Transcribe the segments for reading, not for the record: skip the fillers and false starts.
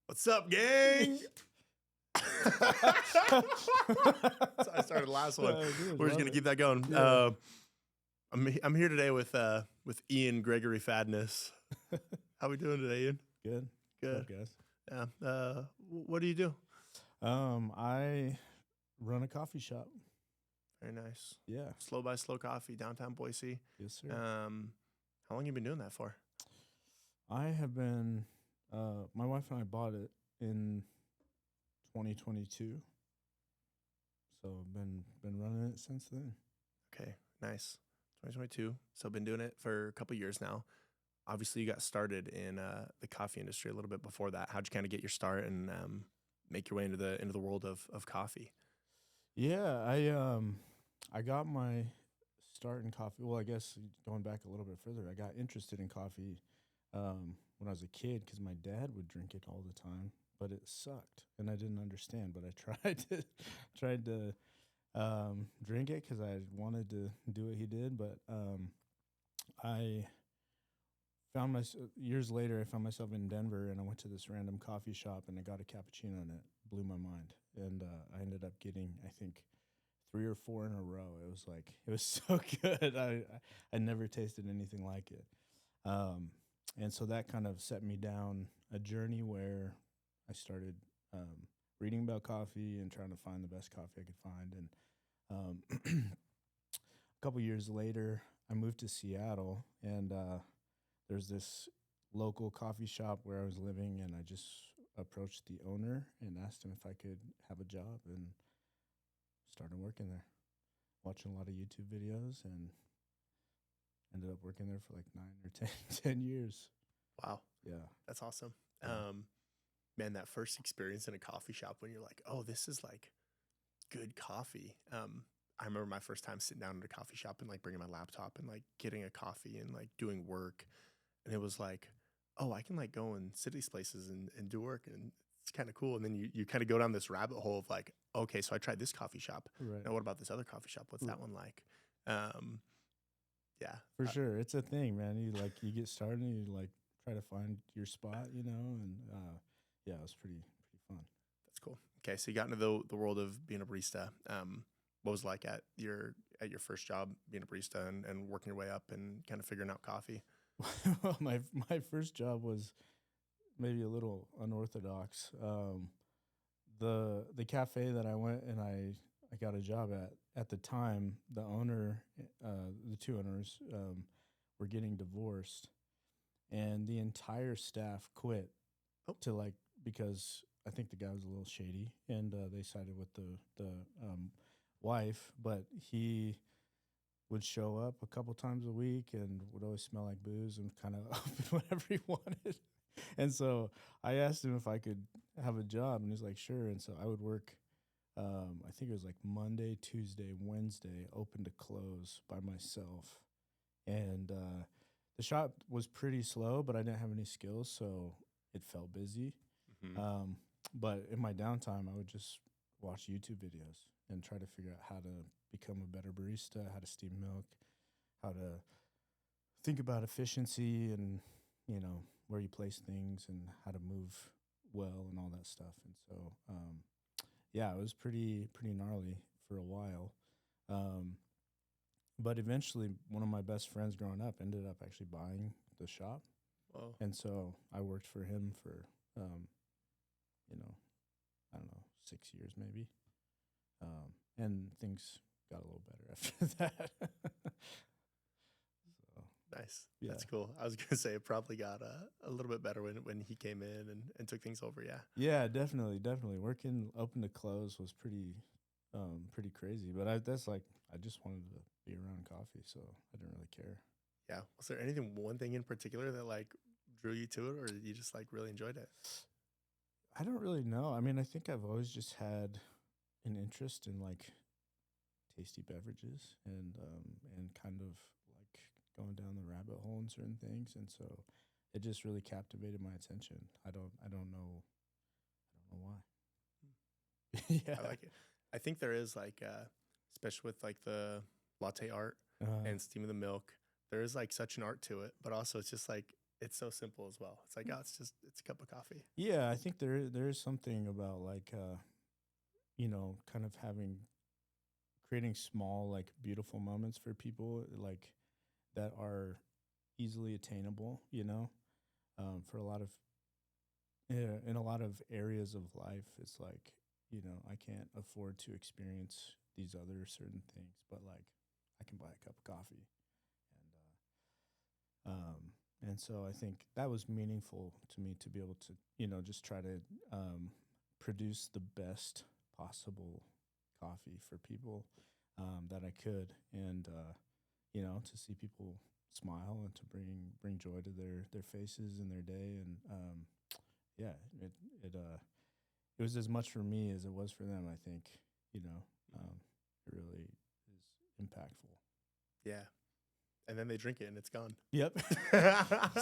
What's up, gang? So I started the last one. We're just gonna keep that going. Yeah. I'm here today with Ian Gregory Fadness. How we doing today, Ian? Good. Good. What's Yeah. What do you do? up, guys? I run a coffee shop. Very nice. Yeah. Slow by Slow Coffee, downtown Boise. Yes, sir. How long you been doing that for? I have been. My wife and I bought it in 2022, so been running it since then. Okay, nice. 2022. So been doing it for a couple years now. Obviously, you got started in the coffee industry a little bit before that. How'd you kind of get your start and make your way into the world of coffee? Yeah, I got my start in coffee. Well, I guess going back a little bit further, I got interested in coffee when I was a kid because my dad would drink it all the time, but it sucked and I didn't understand. But I tried to drink it because I wanted to do what he did. But I found myself years later. I found myself in Denver, and I went to this random coffee shop, and I got a cappuccino, and it blew my mind. And I ended up getting, I think, 3 or 4 in a row. It was so good. I never tasted anything like it. And so that kind of set me down a journey where I started reading about coffee and trying to find the best coffee I could find. And a couple years later, I moved to Seattle, and there's this local coffee shop where I was living, and I just approached the owner and asked him if I could have a job, and started working there, watching a lot of YouTube videos, and ended up working there for like 9 or 10 years. Wow. Yeah. That's awesome. Yeah. Man, that first experience in a coffee shop when you're like, oh, this is like good coffee. I remember my first time sitting down at a coffee shop and like bringing my laptop and like getting a coffee and like doing work. And it was like, oh, I can like go and sit these places and do work. And it's kind of cool. And then you kind of go down this rabbit hole of like, okay, so I tried this coffee shop. Right. Now what about this other coffee shop? What's that one like? Yeah. For sure. It's a thing, man. You get started and you like try to find your spot, and yeah, it was pretty fun. That's cool. Okay, so you got into the world of being a barista. What was it like at your first job being a barista and working your way up and kind of figuring out coffee? Well, my first job was maybe a little unorthodox. The cafe that I went and I got a job at the time, the owner, the two owners, were getting divorced, and the entire staff quit because I think the guy was a little shady, and they sided with the wife, but he would show up a couple times a week and would always smell like booze and kind of open whatever he wanted. And so I asked him if I could have a job, and he's like, sure. And so I would work, I think it was like Monday, Tuesday, Wednesday, open to close by myself. And the shop was pretty slow, but I didn't have any skills, so it felt busy. Mm-hmm. But in my downtime, I would just watch YouTube videos and try to figure out how to become a better barista, how to steam milk, how to think about efficiency and, where you place things and how to move well and all that stuff. And so, yeah, it was pretty gnarly for a while. But eventually one of my best friends growing up ended up actually buying the shop. Whoa. And so I worked for him for, I don't know, 6 years maybe. And things got a little better after that. So, Nice. yeah. That's cool. I was going to say it probably got a little bit better when he came in and took things over. Yeah. Yeah, definitely. Working open to close was pretty crazy. But I just wanted to be around coffee, so I didn't really care. Yeah. Was there one thing in particular that like drew you to it, or you just like really enjoyed it? I don't really know. I mean, I think I've always just had an interest in like tasty beverages and kind of like going down the rabbit hole in certain things, and so it just really captivated my attention. I don't know why. Yeah. I like it. I think there is like, especially with like the latte art and steaming the milk, there is like such an art to it, but also it's just like it's so simple as well. It's like, oh, it's a cup of coffee. Yeah, I think there is something about like kind of creating small like beautiful moments for people like that are easily attainable, for a lot of in a lot of areas of life. It's like, I can't afford to experience these other certain things, but like I can buy a cup of coffee. And so I think that was meaningful to me to be able to, just try to produce the best possible coffee for people that I could, and to see people smile and to bring joy to their faces and their day, and yeah, it was as much for me as it was for them. I think, it really is impactful. Yeah. And then they drink it and it's gone. Yep.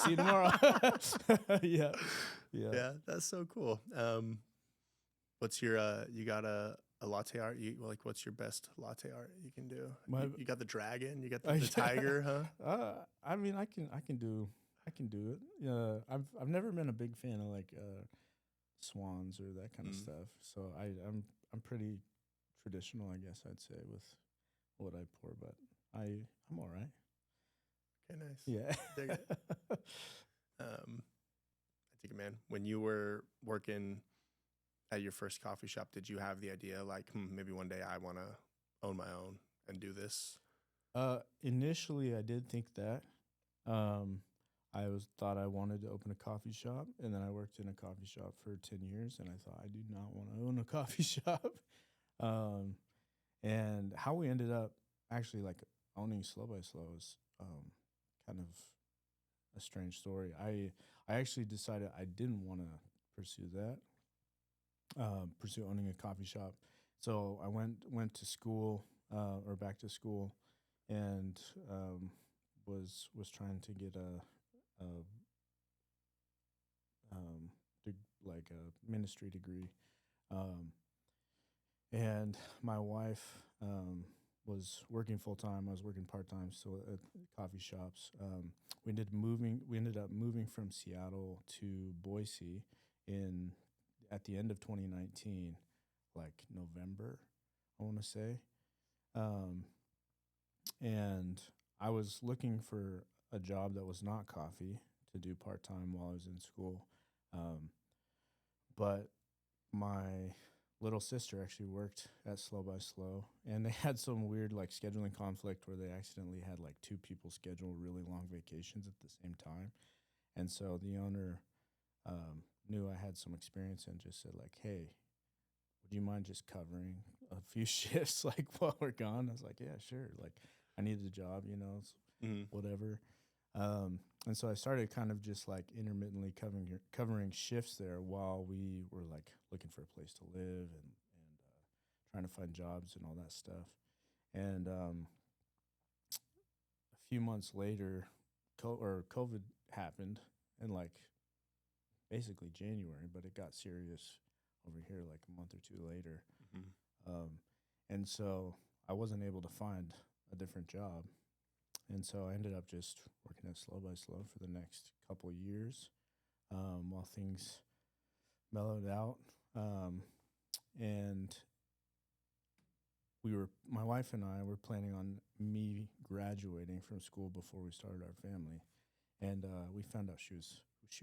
See you tomorrow. Yeah. Yeah, that's so cool. What's your you got a latte art? What's your best latte art you can do? You got the dragon, you got the tiger, huh? I mean, I can do it. I've never been a big fan of like swans or that kind of stuff. So I'm pretty traditional, I guess I'd say, with what I pour, but I'm all right. Okay, nice. Yeah. Dig it. I think, man, when you were working at your first coffee shop, did you have the idea like, maybe one day I want to own my own and do this? Initially, I did think that. I thought I wanted to open a coffee shop, and then I worked in a coffee shop for 10 years, and I thought I do not want to own a coffee shop. And how we ended up actually like owning Slow by Slow is kind of a strange story. I actually decided I didn't want to pursue that, pursue owning a coffee shop. So I went to school, or back to school, and was trying to get like a ministry degree, and my wife was working full time. I was working part time, so at coffee shops. We ended up moving from Seattle to Boise at the end of 2019, like November, I want to say. And I was looking for a job that was not coffee to do part time while I was in school. But my little sister actually worked at Slow by Slow, and they had some weird like scheduling conflict where they accidentally had like two people schedule really long vacations at the same time. And so the owner knew I had some experience and just said like, hey, would you mind just covering a few shifts like while we're gone? I was like, yeah, sure. Like I needed a job, whatever. And so I started kind of just like intermittently covering shifts there while we were like looking for a place to live and trying to find jobs and all that stuff. And a few months later, COVID happened, and like basically January, but it got serious over here like a month or two later. And so I wasn't able to find a different job. And so I ended up just working at Slow by Slow for the next couple of years while things mellowed out. And my wife and I were planning on me graduating from school before we started our family. And we found out she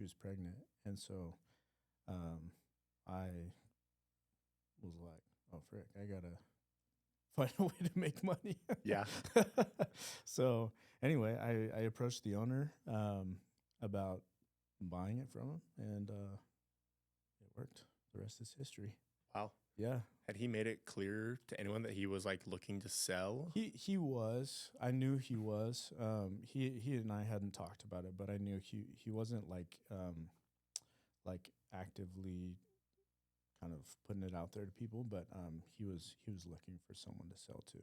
was pregnant. And so I was like, oh, frick, I got to find a way to make money. Yeah. So anyway, I approached the owner about buying it from him, and it worked. The rest is history. Wow. Yeah. Had he made it clear to anyone that he was like looking to sell? He was. I knew he was. He and I hadn't talked about it, but I knew he wasn't like actively kind of putting it out there to people, but he was looking for someone to sell to,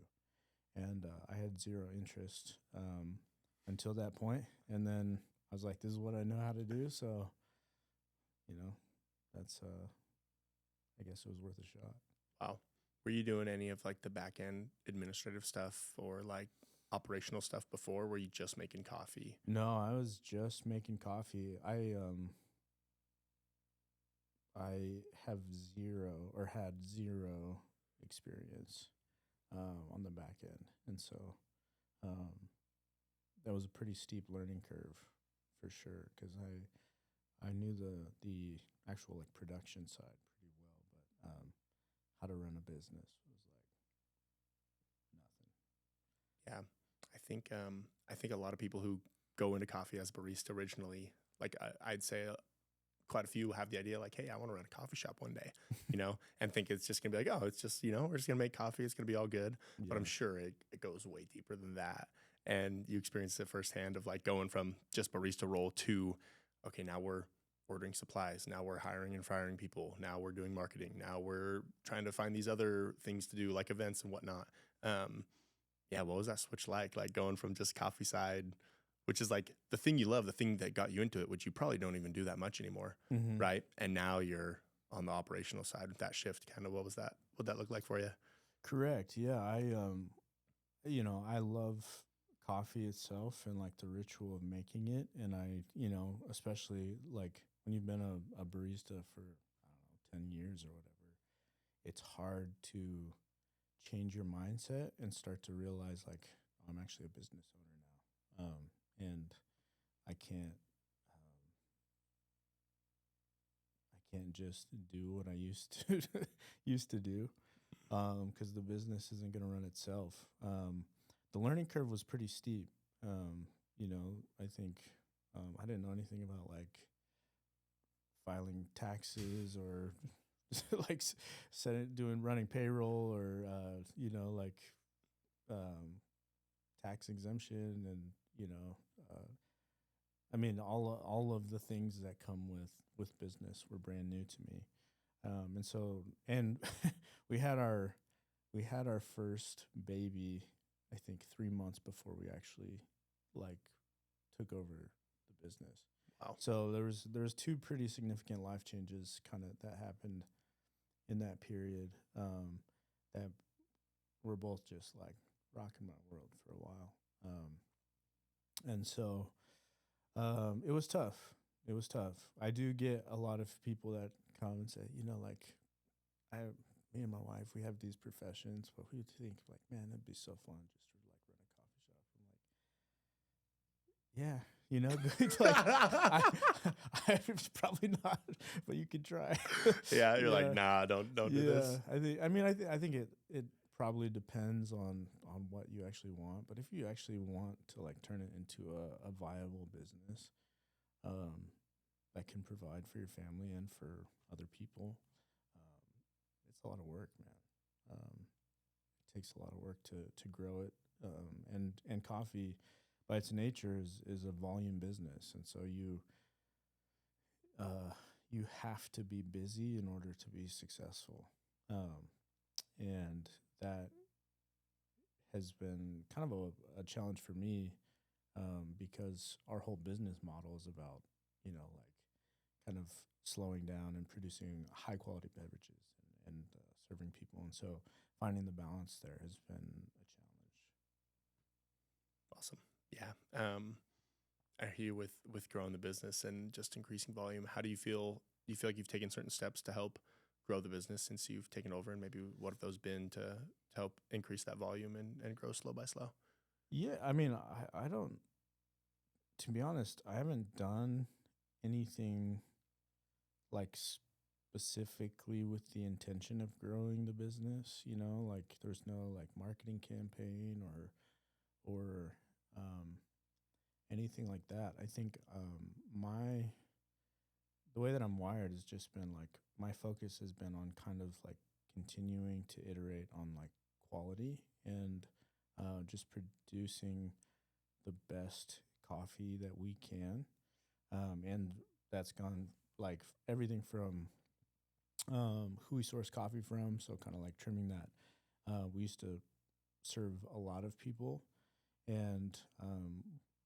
and I had zero interest until that point, and then I was like, "This is what I know how to do," so that's I guess it was worth a shot. Wow. Were you doing any of like the back end administrative stuff or like operational stuff before? Were you just making coffee? No, I was just making coffee. I have zero or had zero experience on the back end, and so um, that was a pretty steep learning curve for sure. Because I knew the actual like production side pretty well, but how to run a business was like nothing. Yeah, I think a lot of people who go into coffee as barista originally, like I'd say quite a few have the idea like, hey, I want to run a coffee shop one day, and think it's just gonna be like, oh, it's just we're just gonna make coffee, it's gonna be all good. But I'm sure it goes way deeper than that. And you experienced it firsthand of like going from just barista role to, okay, now we're ordering supplies, now we're hiring and firing people, now we're doing marketing, now we're trying to find these other things to do like events and whatnot. Yeah, what was that switch like? Like going from just coffee side, which is like the thing you love, the thing that got you into it, which you probably don't even do that much anymore, right? And now you're on the operational side with that shift. Kind of what was that? What'd that look like for you? Correct. Yeah, I love coffee itself and like the ritual of making it, and especially like when you've been a barista for I don't know 10 years or whatever, it's hard to change your mindset and start to realize like I'm actually a business owner now, and I can't I can't just do what I used to do because the business isn't going to run itself. The learning curve was pretty steep. I think I didn't know anything about like filing taxes or like running payroll or like tax exemption and I mean all of the things that come with business were brand new to me. And we had our first baby, I think 3 months before we actually like took over the business. Wow. So there was two pretty significant life changes kind of that happened in that period that were both just like rocking my world for a while. And so it was tough. It was tough. I do get a lot of people that come and say, like, me and my wife, we have these professions, but we think like, man, it'd be so fun just to like run a coffee shop. I'm like, yeah, like, I probably not, but you could try. Yeah, you're like, nah, don't do this. I think it probably depends on what you actually want. But if you actually want to like turn it into a viable business, that can provide for your family and for other people, it's a lot of work, man. It takes a lot of work to grow it, and coffee, by its nature, is a volume business, and so you have to be busy in order to be successful, and that has been kind of a challenge for me, because our whole business model is about like kind of slowing down and producing high quality beverages and serving people, and so finding the balance there has been a challenge. Awesome. Yeah. I hear you with growing the business and just increasing volume. How do you feel? Do you feel like you've taken certain steps to help grow the business since you've taken over, and maybe what have those been to help increase that volume and grow slow by slow? Yeah, I mean, I don't, to be honest, I haven't done anything like specifically with the intention of growing the business, like there's no like marketing campaign or anything like that. I think the way that I'm wired has just been like my focus has been on kind of like continuing to iterate on like quality and just producing the best coffee that we can, and that's gone like everything from who we source coffee from, so kind of like trimming that. We used to serve a lot of people, and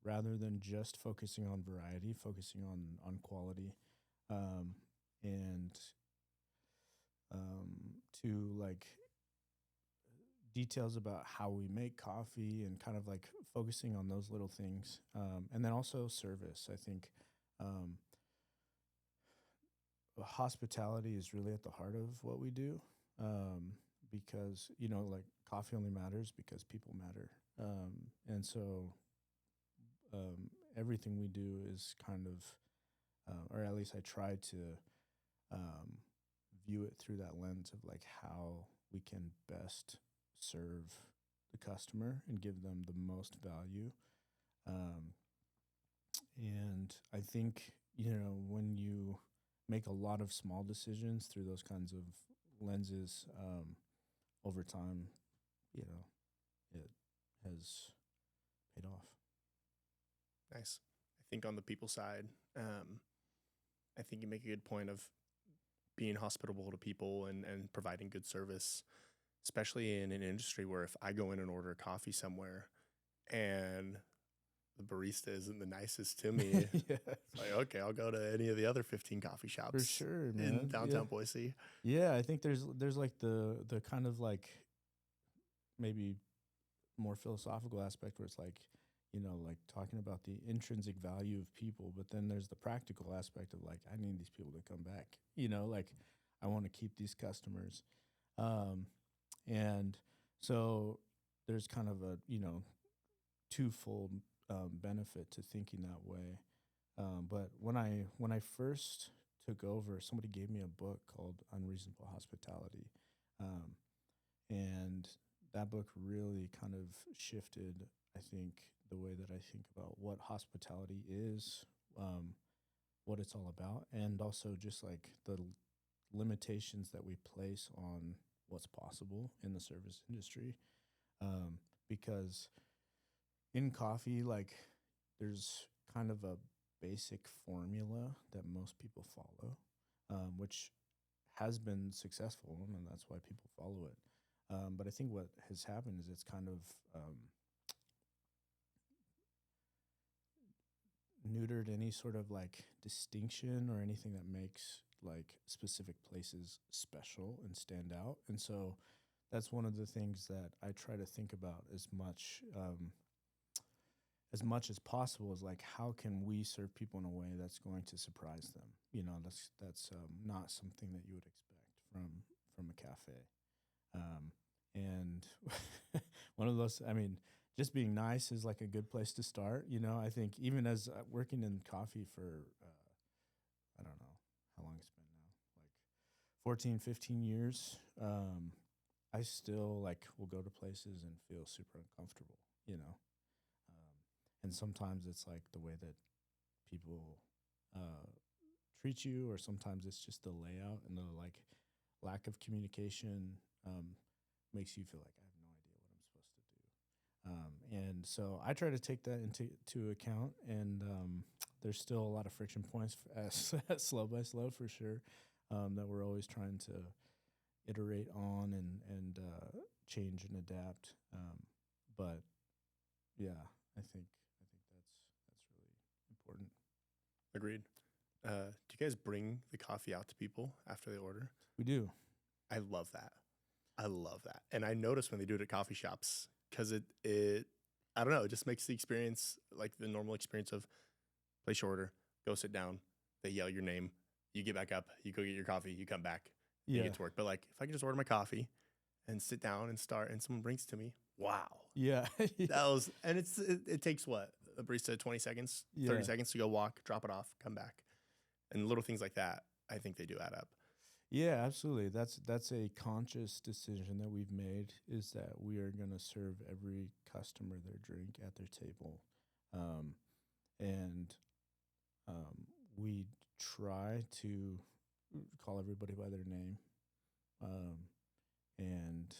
rather than just focusing on variety, focusing on quality, and to like details about how we make coffee and kind of like focusing on those little things. And then also service. I think um, hospitality is really at the heart of what we do, because, like coffee only matters because people matter. And so everything we do is kind of, or at least I try to um, view it through that lens of like how we can best serve the customer and give them the most value. Um, and I think, when you make a lot of small decisions through those kinds of lenses, over time, it has paid off. Nice. I think on the people side, I think you make a good point of being hospitable to people and providing good service, especially in an industry where if I go in and order a coffee somewhere and the barista isn't the nicest to me, Yeah, it's like, okay, I'll go to any of the other 15 coffee for shops sure, in man. downtown Boise. Yeah, I think there's like the kind of like maybe more philosophical aspect where it's like, like talking about the intrinsic value of people, but then there's the practical aspect of like, I need these people to come back, like I want to keep these customers. Um, and so there's kind of a, twofold benefit to thinking that way. But when I first took over, somebody gave me a book called Unreasonable Hospitality. Um, and that book really kind of shifted, I think, the way that I think about what hospitality is, what it's all about, and also just like the limitations that we place on what's possible in the service industry. Because in coffee, like there's kind of a basic formula that most people follow, which has been successful, and that's why people follow it. But I think what has happened is it's kind of neutered any sort of like distinction or anything that makes like specific places special and stand out. And so that's one of the things that I try to think about as much as possible, is like how can we serve people in a way that's going to surprise them. That's not something that you would expect from a cafe. And one of those, I mean, just being nice is like a good place to start. I think even as working in coffee for, I don't know how long it's been now, like 14, 15 years, I still like will go to places and feel super uncomfortable, and sometimes it's like the way that people uh, treat you, or sometimes it's just the layout and the like lack of communication makes you feel like I have no idea what I'm supposed to do. And so I try to take that into account, and there's still a lot of friction points slow by slow for sure, that we're always trying to iterate on and change and adapt. But yeah, I think that's really important. Agreed. Do you guys bring the coffee out to people after they order? We do. I love that. I love that. And I notice when they do it at coffee shops, because it I don't know, it just makes the experience like the normal experience of place your order, go sit down, they yell your name, you get back up, you go get your coffee, you come back, you Yeah. get to work. But like if I can just order my coffee and sit down and start and someone brings it to me, wow. Yeah. That was, and it takes what? A barista 20 seconds, 30 Yeah. seconds to go walk, drop it off, come back. And little things like that, I think they do add up. Yeah, absolutely. That's a conscious decision that we've made, is that we are going to serve every customer their drink at their table. And we try to call everybody by their name. Um, and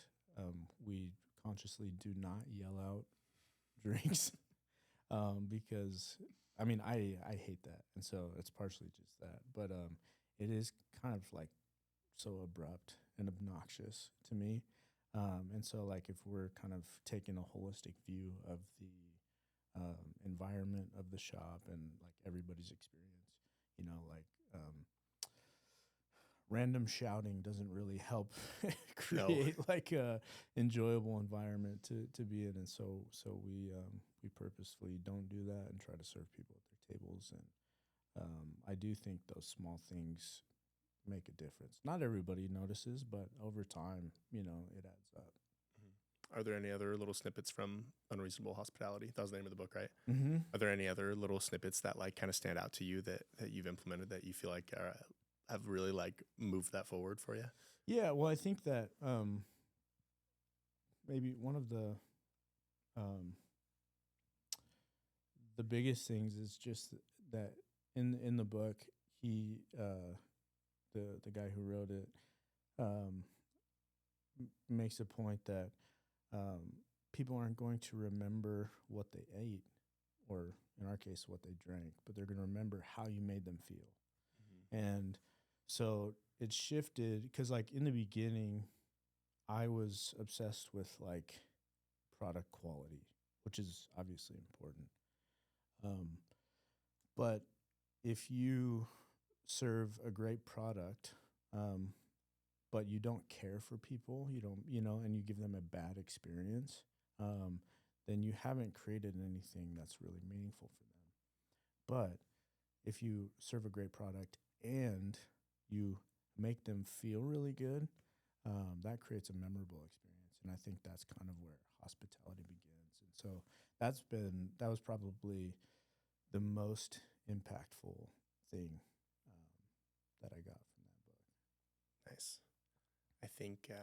we consciously do not yell out drinks, because I mean I hate that, and so it's partially just that. But it is kind of like so abrupt and obnoxious to me. And so like if we're kind of taking a holistic view of the environment of the shop and like everybody's experience, like random shouting doesn't really help No. create like a enjoyable environment to be in. And so we purposefully don't do that and try to serve people at their tables. And I do think those small things make a difference. Not everybody notices, but over time, it adds up. Are there any other little snippets from Unreasonable Hospitality? That was the name of the book, right? Mm-hmm. Are there any other little snippets that like kind of stand out to you that you've implemented that you feel like have really like moved that forward for you? Yeah, well, I think that maybe one of the biggest things is just that in the book, he the guy who wrote it makes a point that people aren't going to remember what they ate, or in our case, what they drank, but they're going to remember how you made them feel. Mm-hmm. And so it shifted because, like, in the beginning, I was obsessed with like product quality, which is obviously important. But if you serve a great product, but you don't care for people, and you give them a bad experience, then you haven't created anything that's really meaningful for them. But if you serve a great product and you make them feel really good, that creates a memorable experience. And I think that's kind of where hospitality begins. And so that was probably the most impactful thing that I got from that book. Nice. I think it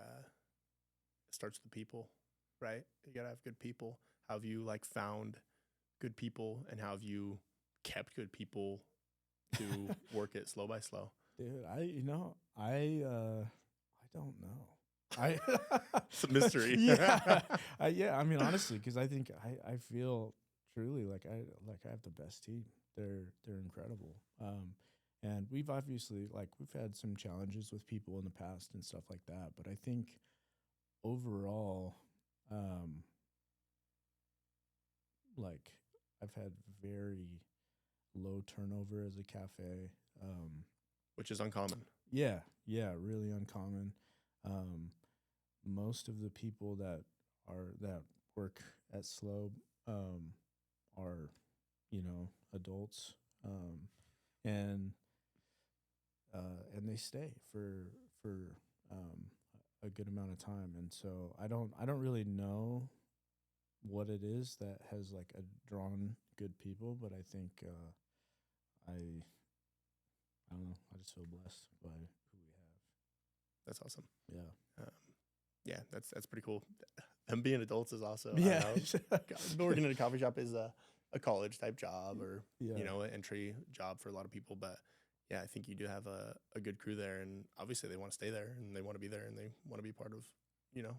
starts with the people, right? You got to have good people. How have you like found good people, and how have you kept good people to work it slow by slow? Dude, I don't know. It's a mystery. Yeah. I mean, honestly, because I think I feel truly like I have the best team. They're incredible. And we've obviously we've had some challenges with people in the past and stuff like that. But I think overall, I've had very low turnover as a cafe. Which is uncommon. Yeah, really uncommon. Most of the people that work at Slow are, adults, and they stay for a good amount of time. And so I don't really know what it is that has like drawn good people, but I think I don't know. I just feel blessed by who we have. That's awesome. Yeah. Yeah, that's pretty cool. And being adults is also, Yeah. Working in a coffee shop is a college type job, or, Yeah. an entry job for a lot of people. But yeah, I think you do have a good crew there, and obviously they want to stay there and they want to be there and they want to be part of,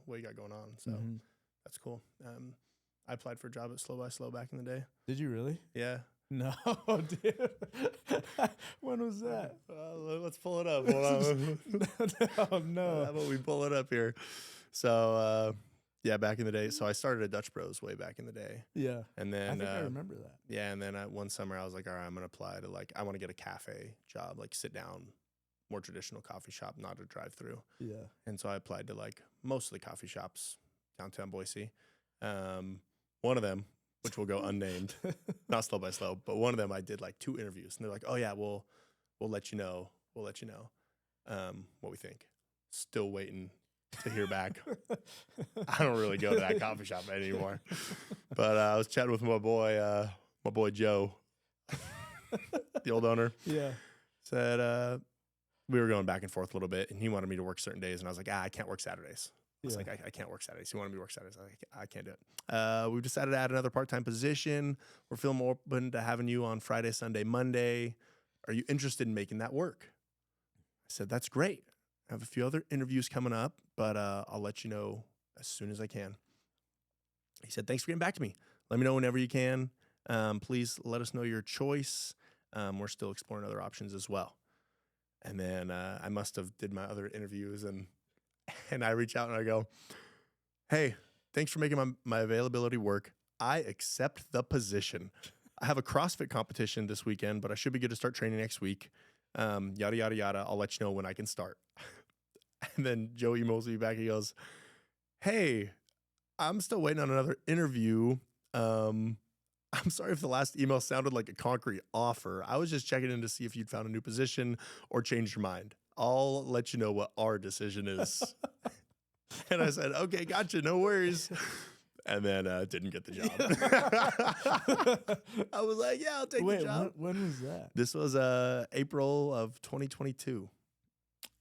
what you got going on. So that's cool. I applied for a job at Slow by Slow back in the day. Did you really? Yeah. No, dude. When was that? Let's pull it up. No. How about we pull it up here? So, yeah, back in the day. So I started at Dutch Bros way back in the day. Yeah. And then I think I remember that. Yeah, and then one summer I was like, all right, I'm going to apply to I want to get a cafe job, sit down, more traditional coffee shop, not a drive-through. Yeah. And so I applied to most of the coffee shops downtown Boise. One of them, which will go unnamed, not Slow by Slow, but one of them I did 2 interviews, and they're like, oh yeah, we'll let you know. We'll let you know what we think. Still waiting to hear back. I don't really go to that coffee shop anymore. But I was chatting with my boy Joe, the old owner. Yeah. Said we were going back and forth a little bit, and he wanted me to work certain days, and I was like, I can't work Saturdays. I was like, I can't work Saturdays. He wanted me to work Saturdays. I was like, I can't do it. We've decided to add another part-time position. We're feeling more open to having you on Friday, Sunday, Monday. Are you interested in making that work? I said, that's great. I have a few other interviews coming up, but I'll let you know as soon as I can. He said, thanks for getting back to me. Let me know whenever you can. Please let us know your choice. We're still exploring other options as well. And then I must have did my other interviews, and I reach out and I go, hey, thanks for making my availability work. I accept the position. I have a CrossFit competition this weekend, but I should be good to start training next week. Yada, yada, yada. I'll let you know when I can start. And then Joe emails me back. He goes, hey, I'm still waiting on another interview. I'm sorry if the last email sounded like a concrete offer. I was just checking in to see if you'd found a new position or changed your mind. I'll let you know what our decision is. And I said, okay, gotcha, no worries. And then didn't get the job. I was like, yeah, I'll take the job. When was that? This was April of 2022.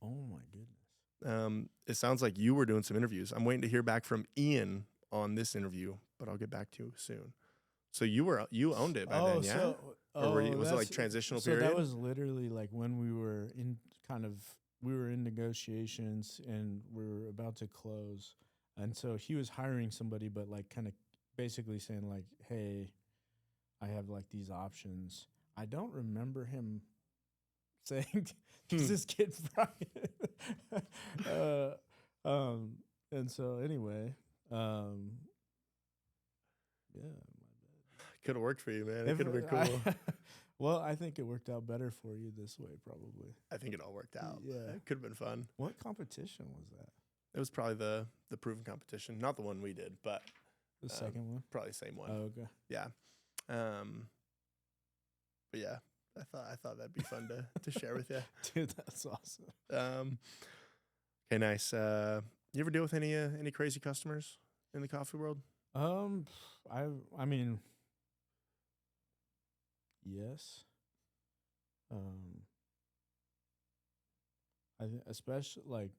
Oh, my goodness. It sounds like you were doing some interviews. I'm waiting to hear back from Ian on this interview, but I'll get back to you soon. So you owned it by then, yeah? Was it like transitional period? So that was literally like when we were in negotiations and we were about to close. And so he was hiring somebody, but like kind of basically saying like, hey, I have like these options. I don't remember him saying, does this kid fry it? And so anyway, yeah. Could have worked for you, man. It could have been cool. Well, I think it worked out better for you this way, probably. I think it all worked out. Yeah. It could have been fun. What competition was that? It was probably the proven competition. Not the one we did, but the second one? Probably the same one. Oh, okay. Yeah. But yeah, I thought that'd be fun to share with you. Dude, that's awesome. Okay, nice. You ever deal with any crazy customers in the coffee world? I mean, yes. I think especially like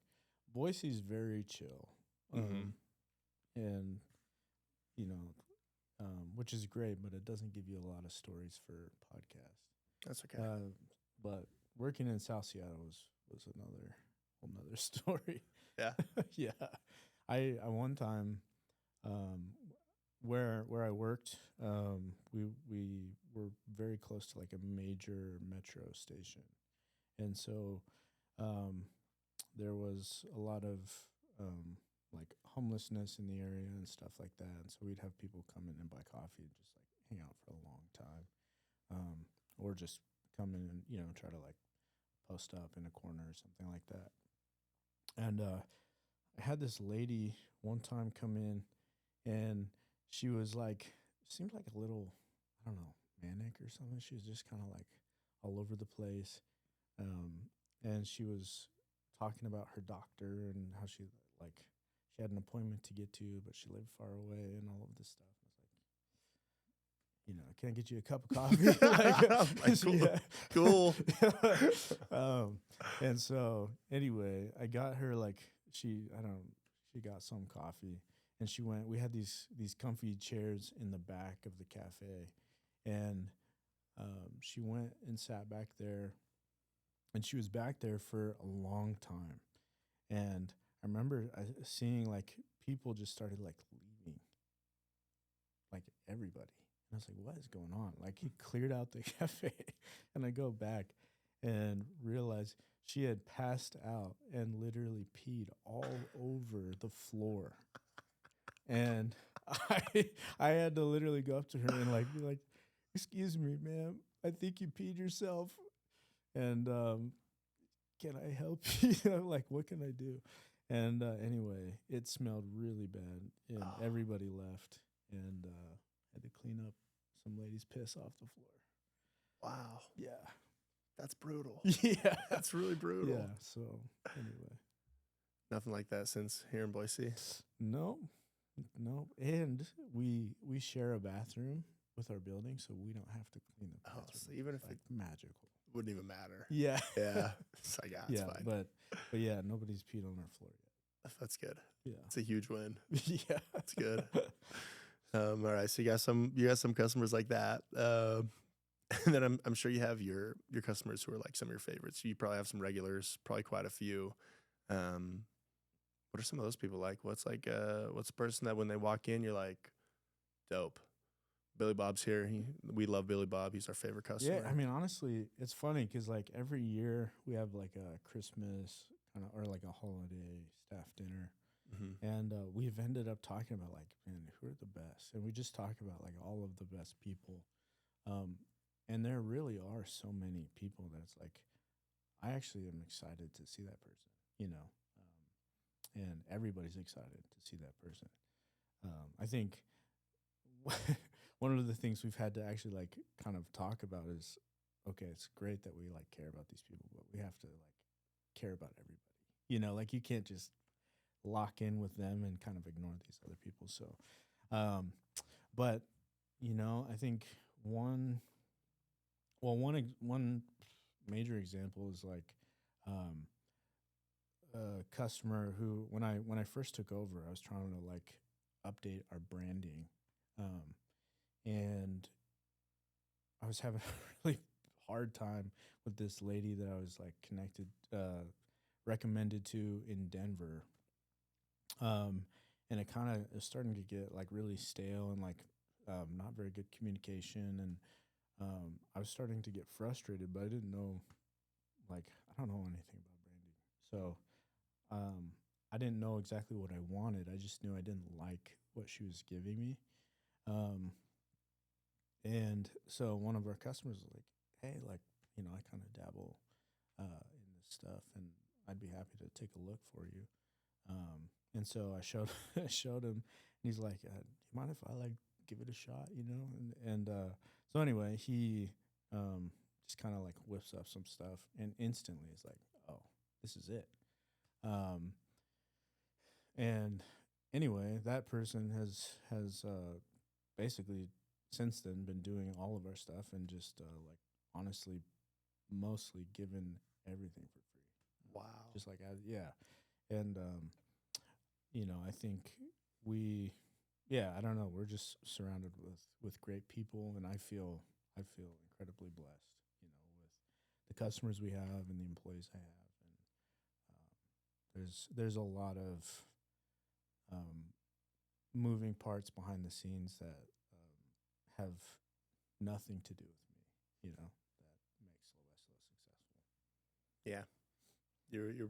Boise's very chill. And you know, which is great, but it doesn't give you a lot of stories for podcasts. That's okay. But working in South Seattle was another whole nother story. Yeah. Yeah. I one time where I worked, we were very close to like a major metro station. And so there was a lot of like homelessness in the area and stuff like that. And so we'd have people come in and buy coffee and just like hang out for a long time. Or just come in and, you know, try to like post up in a corner or something like that. And I had this lady one time come in and she was like, seemed like a little, I don't know, manic or something. She was just kind of like all over the place. And she was talking about her doctor and how she had an appointment to get to, but she lived far away and all of this stuff. I was like, you know, can I get you a cup of coffee? Cool. And so anyway, I got her she got some coffee and we had these comfy chairs in the back of the cafe, and she went and sat back there, and she was back there for a long time. And I remember seeing like people just started like leaving, like everybody. And I was like, what is going on? Like he cleared out the cafe. And I go back and realize she had passed out and literally peed all over the floor. And I had to literally go up to her and like be like, excuse me, ma'am, I think you peed yourself. And can I help you? Like, what can I do? And anyway, it smelled really bad, and everybody left, and had to clean up some lady's piss off the floor. Wow. Yeah. That's brutal. Yeah. That's really brutal. Yeah, so anyway. Nothing like that since here in Boise? No. And we share a bathroom with our building, so we don't have to clean the bathroom. So even if it's it's magical. Wouldn't even matter. Yeah. Yeah. It's like, it's fine. But yeah, nobody's peed on our floor yet. That's good. Yeah. It's a huge win. Yeah. That's good. All right. So you got some customers like that. And then I'm sure you have your customers who are like some of your favorites. You probably have some regulars, probably quite a few. What are some of those people like? What's the person that when they walk in, you're like, dope. Billy Bob's here. We love Billy Bob. He's our favorite customer. Yeah, I mean, honestly, it's funny because like every year we have like a Christmas kind of or like a holiday staff dinner, and we've ended up talking about like, man, who are the best? And we just talk about like all of the best people, and there really are so many people that it's like, I actually am excited to see that person, and everybody's excited to see that person. I think one of the things we've had to actually like kind of talk about is, okay, it's great that we like care about these people, but we have to like care about everybody. Like you can't just lock in with them and kind of ignore these other people. So, but I think one major example is like a customer who when I first took over, I was trying to like update our branding, um, and I was having a really hard time with this lady that I was like recommended to in Denver. And it kind of is starting to get like really stale and like not very good communication. And I was starting to get frustrated, but I didn't know, like, I don't know anything about branding. So I didn't know exactly what I wanted. I just knew I didn't like what she was giving me. Um, and so one of our customers was like, hey, like, I kind of dabble in this stuff, and I'd be happy to take a look for you. And so I showed I showed him, and he's like, "Do you mind if I like give it a shot?" And so anyway, he just kind of like whips up some stuff, and instantly it's like, "Oh, this is it." Um, and anyway, that person has basically since then been doing all of our stuff and just like honestly mostly given everything for free. Wow. Just like yeah, and I think we, yeah, I don't know. We're just surrounded with great people, and I feel incredibly blessed, with the customers we have and the employees I have, and there's a lot of um, moving parts behind the scenes that have nothing to do with me, that makes Celeste successful. Yeah.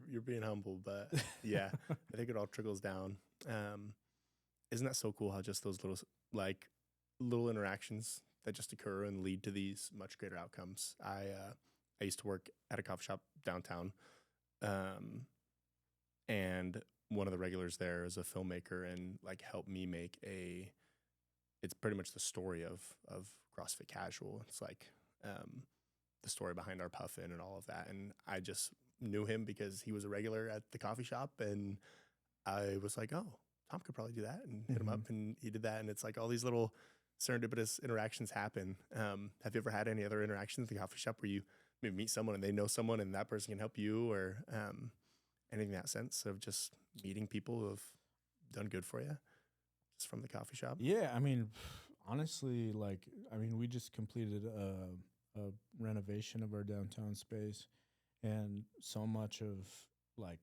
You're being humble, but yeah, I think it all trickles down. Isn't that so cool how just those little interactions that just occur and lead to these much greater outcomes? I used to work at a coffee shop downtown, and one of the regulars there is a filmmaker and like helped me make it's pretty much the story of CrossFit Casual. It's like the story behind our puffin and all of that, and I just knew him because he was a regular at the coffee shop, and I was like, oh, Tom could probably do that, and hit him up, and he did that, and it's like all these little serendipitous interactions happen. Have you ever had any other interactions at the coffee shop where you maybe meet someone and they know someone and that person can help you, or anything in that sense of just meeting people who have done good for you just from the coffee shop? Yeah, I mean, honestly, like, I mean, we just completed a renovation of our downtown space, and so much of like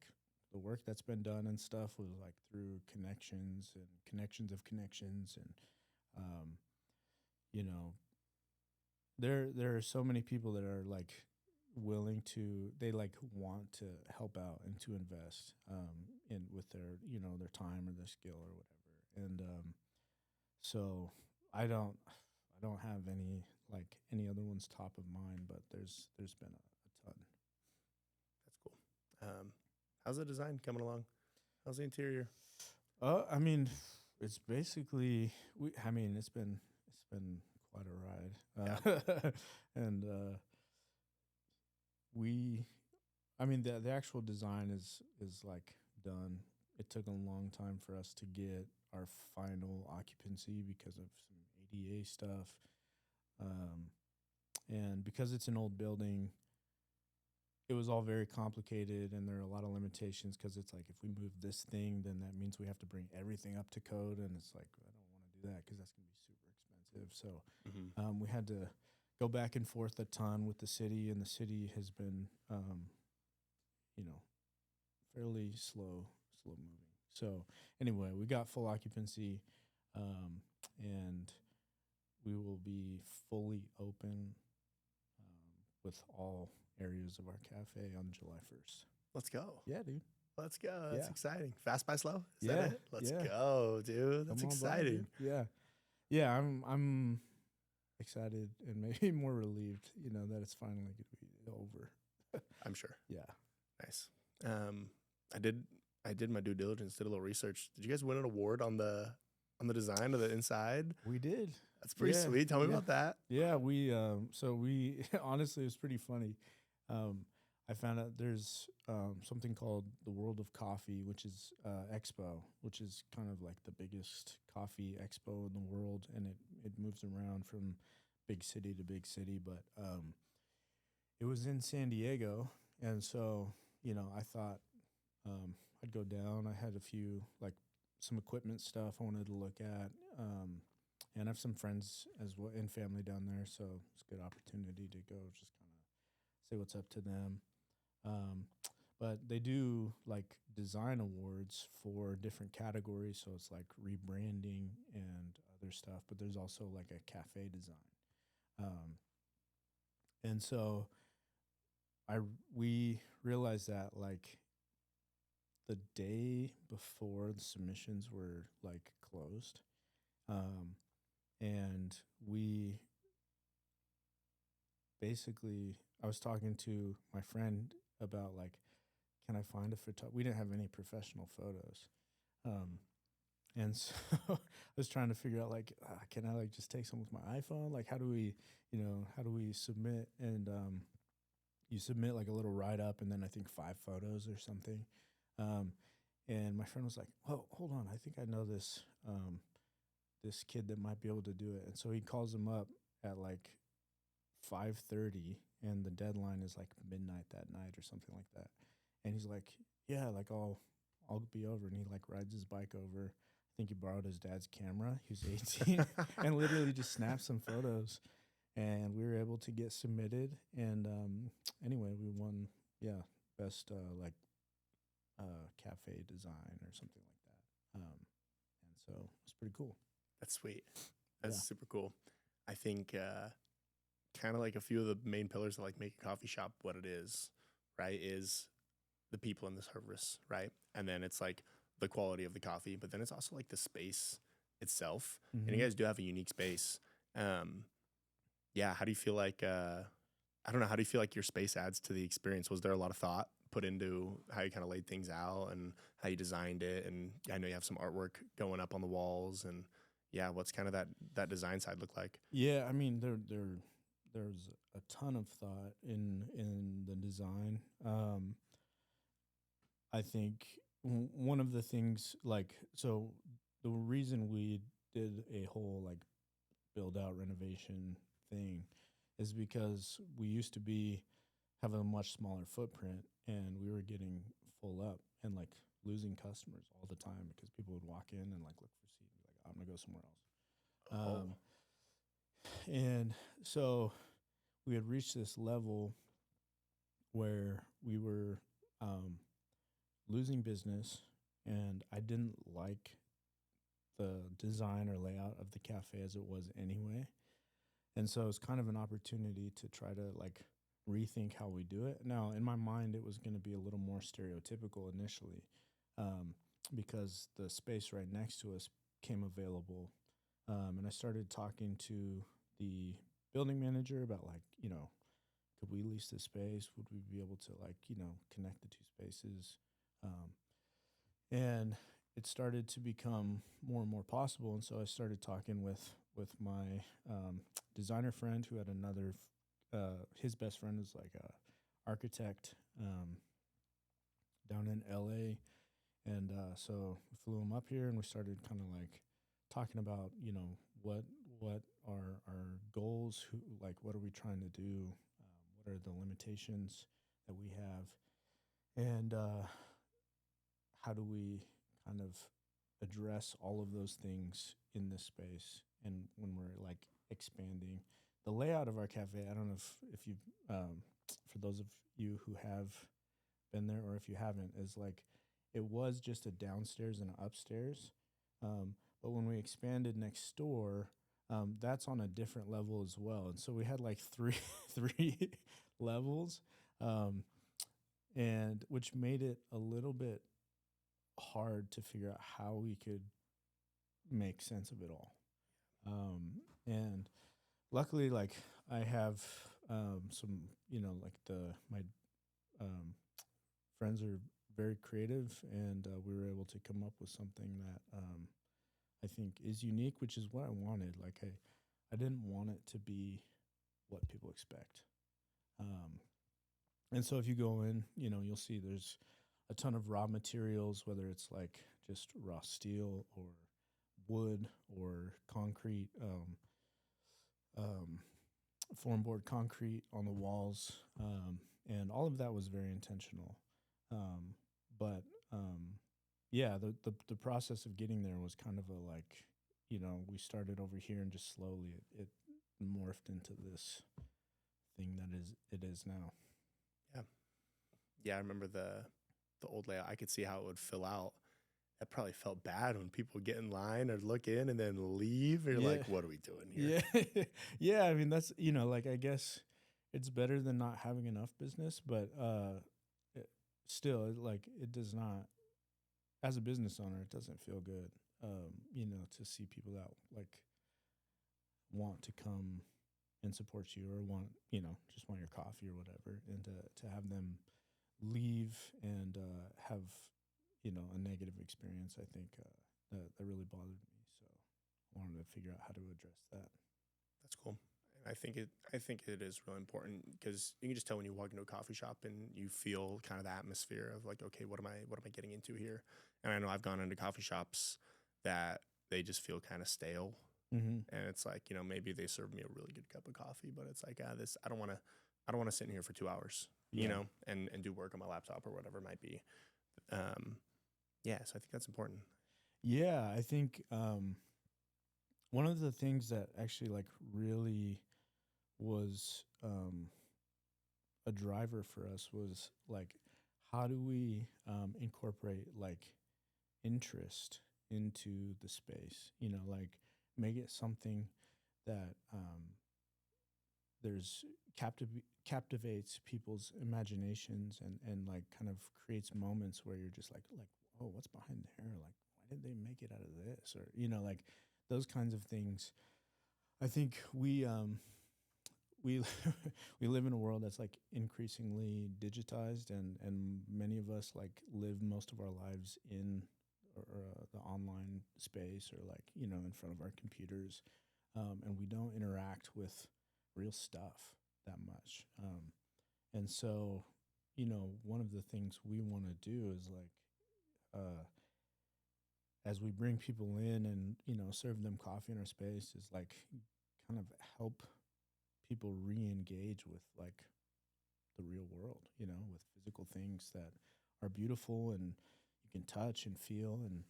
the work that's been done and stuff was like through connections and connections of connections, and um, you know, there are so many people that are like willing to, they like want to help out and to invest in with their their time or their skill or whatever, and so I don't have any other ones top of mind, but there's been a ton. That's cool. How's the design coming along? How's the interior? I mean, it's basically I mean, it's been quite a ride, and we, I mean, the actual design is like done. It took a long time for us to get our final occupancy because of some ADA stuff, and because it's an old building, it was all very complicated, and there are a lot of limitations because it's like if we move this thing, then that means we have to bring everything up to code, and it's like I don't want to do that because that's going to be super expensive. So we had to go back and forth a ton with the city, and the city has been, fairly slow moving. So anyway, we got full occupancy, and we will be fully open with all areas of our cafe on July 1st. Let's go. Yeah, dude. Let's go. That's Yeah. exciting. Fast by slow? Is Yeah, that it? Let's yeah. go, dude. That's Come on by, exciting. dude. Yeah. Yeah, I'm excited and maybe more relieved, that it's finally going to be over. I'm sure. Yeah. Nice. I did my due diligence, did a little research. Did you guys win an award on the design of the inside? We did. That's pretty Yeah. sweet. Tell me Yeah. about that. Yeah. So we, honestly, it was pretty funny. Um, I found out there's something called the World of Coffee, which is Expo, which is kind of like the biggest coffee expo in the world, and it moves around from big city to big city. But it was in San Diego, and so I thought I'd go down. I had a few like some equipment stuff I wanted to look at, and I have some friends as well and family down there, so it's a good opportunity to go just kind of say what's up to them. Um, but they do like design awards for different categories, so it's like rebranding and other stuff. But there's also like a cafe design, um, and so we realized that like the day before the submissions were like closed, and we basically I was talking to my friend about like, can I find a photographer? We didn't have any professional photos, and so I was trying to figure out like, can I like just take some with my iPhone? Like, how do we submit? And you submit like a little write up, and then I think 5 photos or something. Um, and my friend was like, "Well, hold on, I think I know this kid that might be able to do it." And so he calls him up at like 5:30, and the deadline is like midnight that night or something like that. And he's like, "Yeah, like I'll be over." And he like rides his bike over. I think he borrowed his dad's camera. He was 18 and literally just snapped some photos. And we were able to get submitted. And anyway, we won, yeah, best cafe design or something like that. And so it's pretty cool. That's sweet. That's Yeah. super cool. I think kind of like a few of the main pillars of like make a coffee shop what it is, right, is the people in the service, right? And then it's like the quality of the coffee, but then it's also like the space itself. And you Mhm. guys do have a unique space. Yeah, how do you feel like I don't know, how do you feel like your space adds to the experience? Was there a lot of thought put into how you kind of laid things out and how you designed it? And I know you have some artwork going up on the walls, and yeah, what's kind of that design side look like? Yeah, I mean there's a ton of thought in the design. I think one of the things like so the reason we did a whole like build out renovation thing is because we used to be have a much smaller footprint, and we were getting full up and like losing customers all the time because people would walk in and like look for seat and be like, I'm gonna go somewhere else. Oh, And so we had reached this level where we were um, losing business, and I didn't like the design or layout of the cafe as it was anyway. And so it's kind of an opportunity to try to like rethink how we do it. Now, in my mind, it was going to be a little more stereotypical initially, because the space right next to us came available. And I started talking to the building manager about like, could we lease this space? Would we be able to like, connect the two spaces? Um, and it started to become more and more possible. And so I started talking with my designer friend who had another. His best friend is like a architect down in L.A. And so we flew him up here, and we started kind of like talking about what are our goals, what are we trying to do, what are the limitations that we have, and how do we kind of address all of those things in this space. And when we're like expanding the layout of our cafe, I don't know if you for those of you who have been there or if you haven't, is like it was just a downstairs and an upstairs, but when we expanded next door, that's on a different level as well. And so we had like three levels, and which made it a little bit hard to figure out how we could make sense of it all. And luckily, like I have some, like my friends are very creative, and we were able to come up with something that I think is unique, which is what I wanted. Like I didn't want it to be what people expect. And so if you go in, you'll see there's a ton of raw materials, whether it's like just raw steel or wood or concrete, um, form board concrete on the walls, and all of that was very intentional. But yeah, the process of getting there was kind of a like, we started over here and just slowly it morphed into this thing that it is now. Yeah. Yeah, I remember the old layout. I could see how it would fill out. That probably felt bad when people get in line or look in and then leave. You're like, what are we doing here? Yeah. Yeah, I mean, that's, like, I guess it's better than not having enough business, but still, it does not, as a business owner, it doesn't feel good, to see people that, like, want to come and support you or just want your coffee or whatever, and to have them leave and have, a negative experience, I think that really bothered me. So I wanted to figure out how to address that. That's cool. And I think it is really important because you can just tell when you walk into a coffee shop and you feel kind of the atmosphere of like, okay, what am I getting into here? And I know I've gone into coffee shops that they just feel kind of stale. Mm-hmm. And it's like, maybe they serve me a really good cup of coffee, but it's like, I don't want to sit in here for 2 hours, and do work on my laptop or whatever it might be. So I think that's important. Yeah, I think one of the things that actually like really was a driver for us was like, how do we incorporate like interest into the space? Like make it something that there's captivates people's imaginations and like kind of creates moments where you're just like, oh, what's behind there? Like, why did they make it out of this? Or, like those kinds of things. I think we we live in a world that's like increasingly digitized, and many of us like live most of our lives in the online space, or like, in front of our computers, and we don't interact with real stuff that much. And so, one of the things we want to do is like, as we bring people in and, serve them coffee in our space, is like kind of help people re-engage with like the real world, with physical things that are beautiful and you can touch and feel and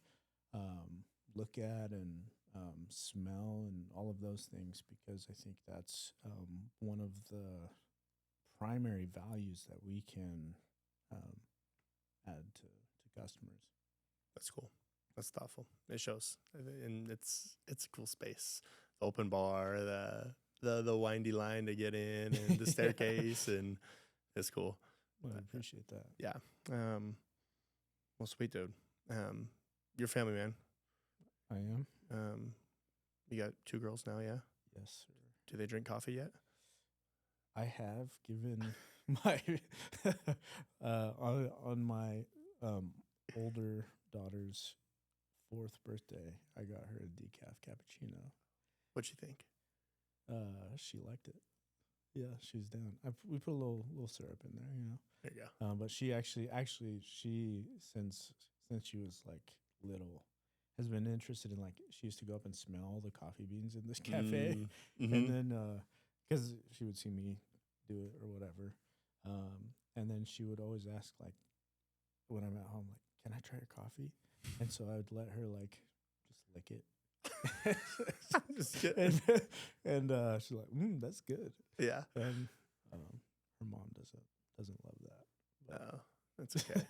look at and smell and all of those things, because I think that's one of the primary values that we can add to customers. That's cool. That's thoughtful. It shows, and it's a cool space. The open bar, the windy line to get in, and the staircase, and it's cool. Well, I appreciate that. Yeah. Well, sweet dude. You're a family man. I am. You got 2 girls now, yeah? Yes, sir. Do they drink coffee yet? I have given my on my older daughter's 4th birthday, I got her a decaf cappuccino. What'd you think? She liked it. Yeah, she's down. We put a little syrup in there, There you go. But she actually she since she was like little has been interested in, like, she used to go up and smell the coffee beans in this cafe, Mm-hmm. and then because she would see me do it or whatever, and then she would always ask, like, when I'm at home, like, can I try your coffee? And so I would let her like just lick it. and she's like, that's good. Yeah. And her mom doesn't love that. No, that's okay.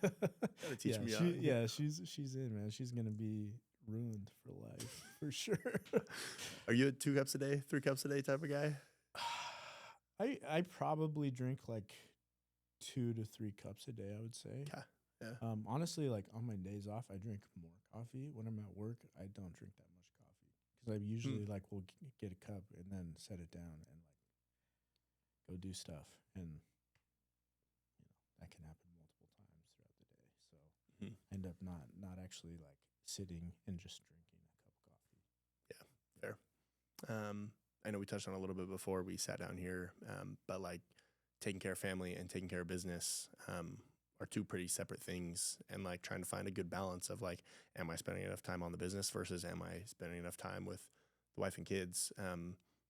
Gotta teach me out. Yeah, she's in, man. She's gonna be ruined for life for sure. Are you a 2 cups a day, 3 cups a day type of guy? I probably drink like 2 to 3 cups a day, I would say. Okay. Yeah. Honestly, like on my days off, I drink more coffee. When I'm at work, I don't drink that much coffee because I usually like will get a cup and then set it down and like go do stuff, and that can happen multiple times throughout the day. So Mhm. I end up not actually like sitting and just drinking a cup of coffee. Yeah, fair. I know we touched on it a little bit before we sat down here, but like taking care of family and taking care of business are two pretty separate things. And like trying to find a good balance of like, am I spending enough time on the business versus am I spending enough time with the wife and kids?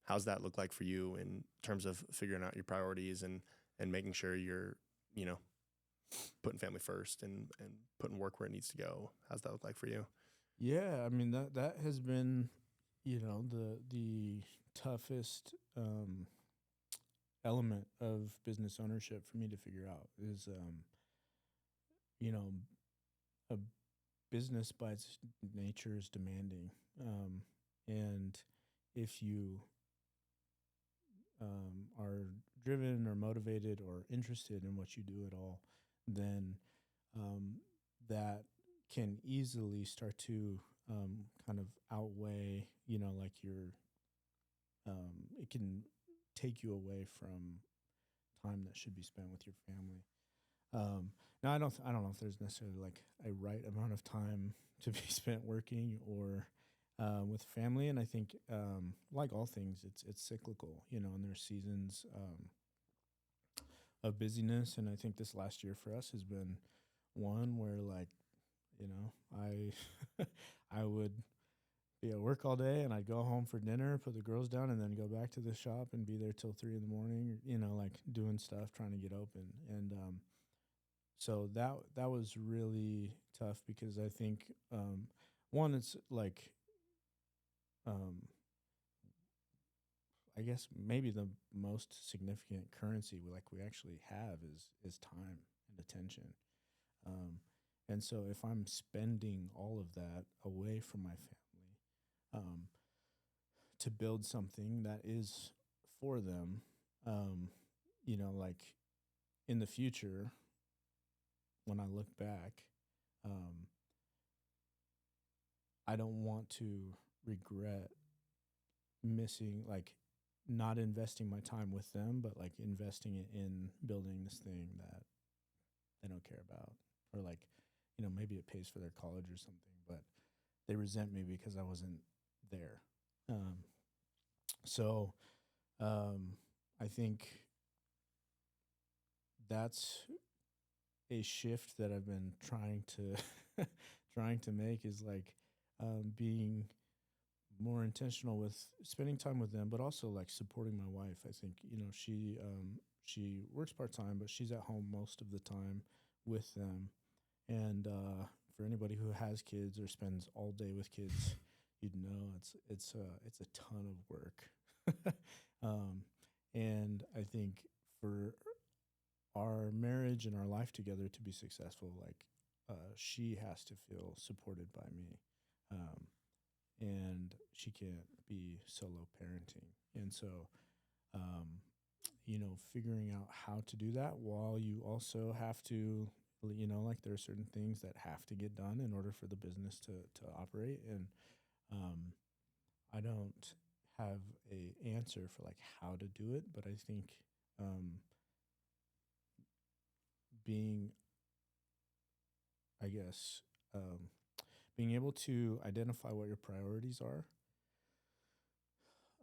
How's that look like for you in terms of figuring out your priorities and making sure you're, you know, putting family first and putting work where it needs to go? How's that look like for you? Yeah, I mean that has been, the toughest element of business ownership for me to figure out is you know a business by its nature is demanding, and if you are driven or motivated or interested in what you do at all, then um, that can easily start to kind of outweigh, like it can take you away from time that should be spent with your family. Now, I don't know if there's necessarily like a right amount of time to be spent working or with family, and I think like all things, it's cyclical, and there's seasons of busyness, and I think this last year for us has been one where like I I would be at work all day and I'd go home for dinner, put the girls down, and then go back to the shop and be there till 3 in the morning. Like doing stuff, trying to get open, and so that was really tough because I think one, it's like um, I guess maybe the most significant currency we actually have is time and attention. Um, and so if I'm spending all of that away from my family um, to build something that is for them, um, like in the future, when I look back, um, I don't want to regret missing, like, not investing my time with them, but like investing it in building this thing that they don't care about, or like, maybe it pays for their college or something, but they resent me because I wasn't there. Um, so I think that's a shift that I've been trying to trying to make, is like being more intentional with spending time with them, but also like supporting my wife. I think she works part time, but she's at home most of the time with them. And for anybody who has kids or spends all day with kids, you'd know it's a ton of work. um, and I think for our marriage and our life together to be successful, like she has to feel supported by me. Um, and she can't be solo parenting. And so, figuring out how to do that while you also have to, like there are certain things that have to get done in order for the business to operate. And I don't have a answer for like how to do it, but I think um, being, I guess, being able to identify what your priorities are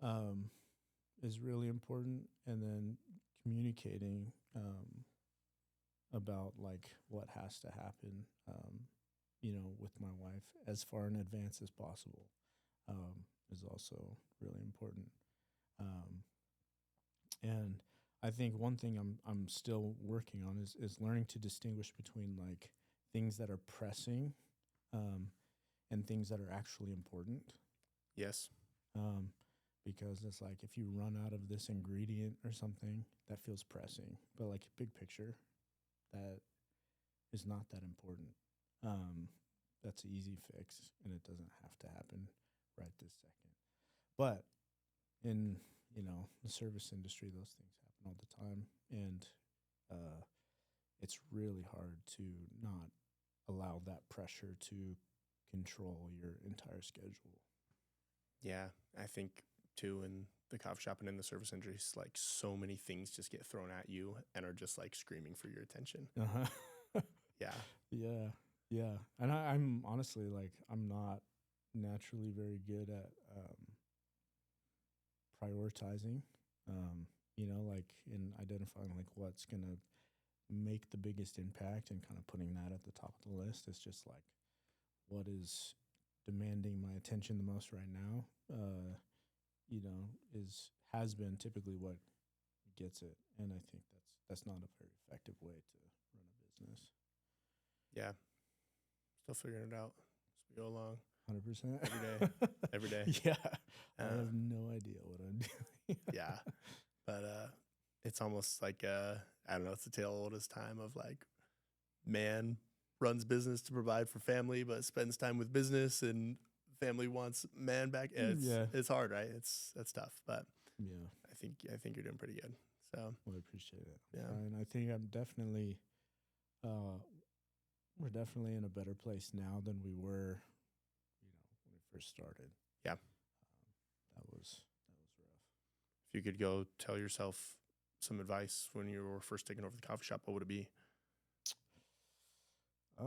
um, is really important, and then communicating about like what has to happen, with my wife as far in advance as possible, is also really important. Um, and I think one thing I'm still working on is learning to distinguish between like things that are pressing and things that are actually important. Yes. Um, because it's like if you run out of this ingredient or something, that feels pressing. But like big picture, that is not that important. That's an easy fix, and it doesn't have to happen right this second. But in the service industry, those things happen all the time, and uh, it's really hard to not allow that pressure to control your entire schedule. Yeah, I think too in the coffee shop and in the service industry. Like so many things just get thrown at you and are just like screaming for your attention. Uh-huh. Yeah. Yeah. Yeah. And I'm honestly like, I'm not naturally very good at prioritizing, like in identifying like what's going to make the biggest impact and kind of putting that at the top of the list. It's just like what is demanding my attention the most right now, has been typically what gets it. And I think that's not a very effective way to run a business. Yeah. Still figuring it out as we go along. 100%. Every day. Yeah. I have no idea what I'm doing. Yeah. But it's almost like, I don't know, it's a tale old as time of like, man runs business to provide for family, but spends time with business, and family wants man back. It's hard, right? That's tough, but yeah, I think you're doing pretty good. So well, I appreciate it. Yeah. And I think I'm definitely, we're definitely in a better place now than we were, when we first started. Yeah. That was rough. If you could go tell yourself some advice when you were first taking over the coffee shop, what would it be? I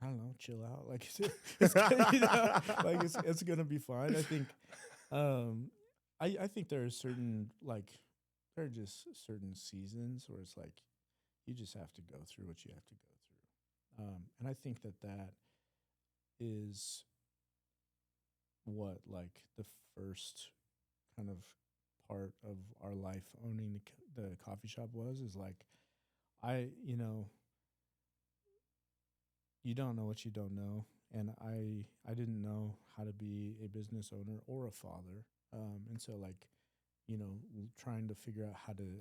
don't know, chill out. Like it's gonna be fine. I think, I think there are there are just certain seasons where it's like you just have to go through what you have to go through, and I think that is what like the first kind of part of our life owning the coffee shop is like you don't know what you don't know, and I didn't know how to be a business owner or a father, and so like trying to figure out how to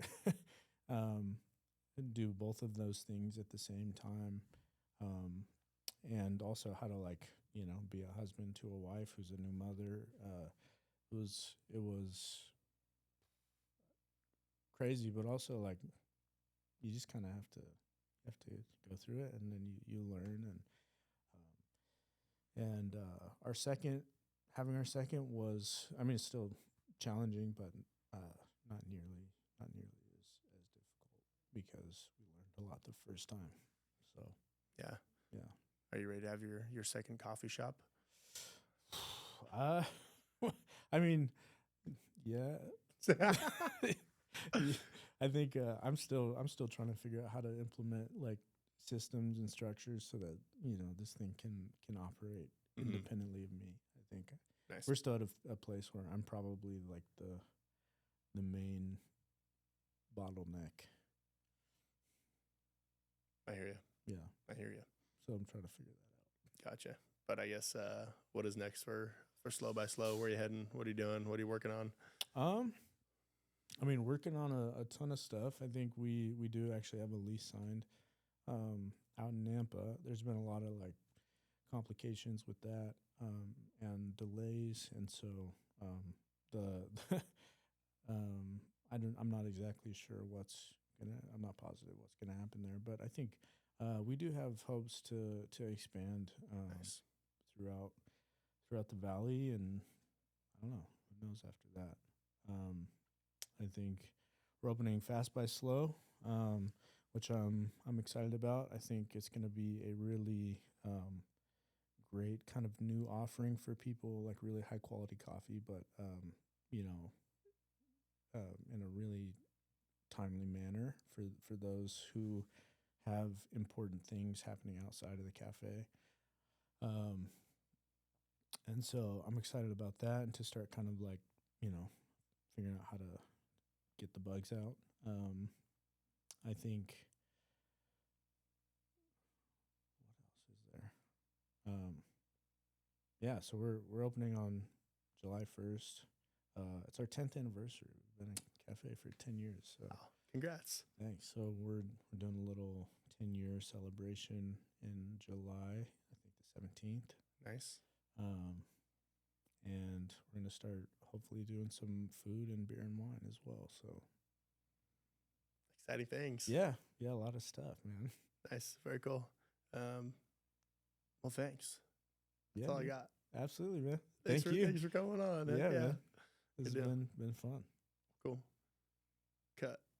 do both of those things at the same time, and also how to like be a husband to a wife who's a new mother. It was crazy, but also like you just kind of have to go through it, and then you learn. And having our second was, I mean, it's still challenging, but not nearly as difficult, because we learned a lot the first time. So Yeah. Yeah. Are you ready to have your second coffee shop? I mean, yeah. I think I'm still trying to figure out how to implement like systems and structures so that this thing can operate independently of me. I think Nice. We're still at a place where I'm probably like the main bottleneck. I hear you. Yeah, I hear you. so I'm trying to figure that out. Gotcha. But I guess what is next for Slow by Slow? Where are you heading? What are you doing? What are you working on? I mean, working on a ton of stuff. I think we do actually have a lease signed out in Nampa. There's been a lot of like complications with that and delays, and so I'm not exactly sure I'm not positive what's gonna happen there, but I think we do have hopes to expand Nice. throughout the valley, and I don't know, who knows after that. I think we're opening Fast by Slow, which I'm excited about. I think it's going to be a really great kind of new offering for people, like really high quality coffee, but in a really timely manner for those who have important things happening outside of the cafe. And so I'm excited about that, and to start kind of like figuring out how to get the bugs out. I think, what else is there? Yeah, so we're opening on July 1st. It's our 10th anniversary. We've been a cafe for 10 years. So Wow. Congrats. thanks. So we're doing a little 10-year celebration in July, I think the 17th. Nice. And we're going to start hopefully doing some food and beer and wine as well. So Exciting things. yeah, a lot of stuff, man. Nice. Very cool. Well, thanks. Yeah, That's all I got. Absolutely, man. Thanks Thank you. Thanks for coming on. Yeah, man. This Good has deal. been fun. Cool.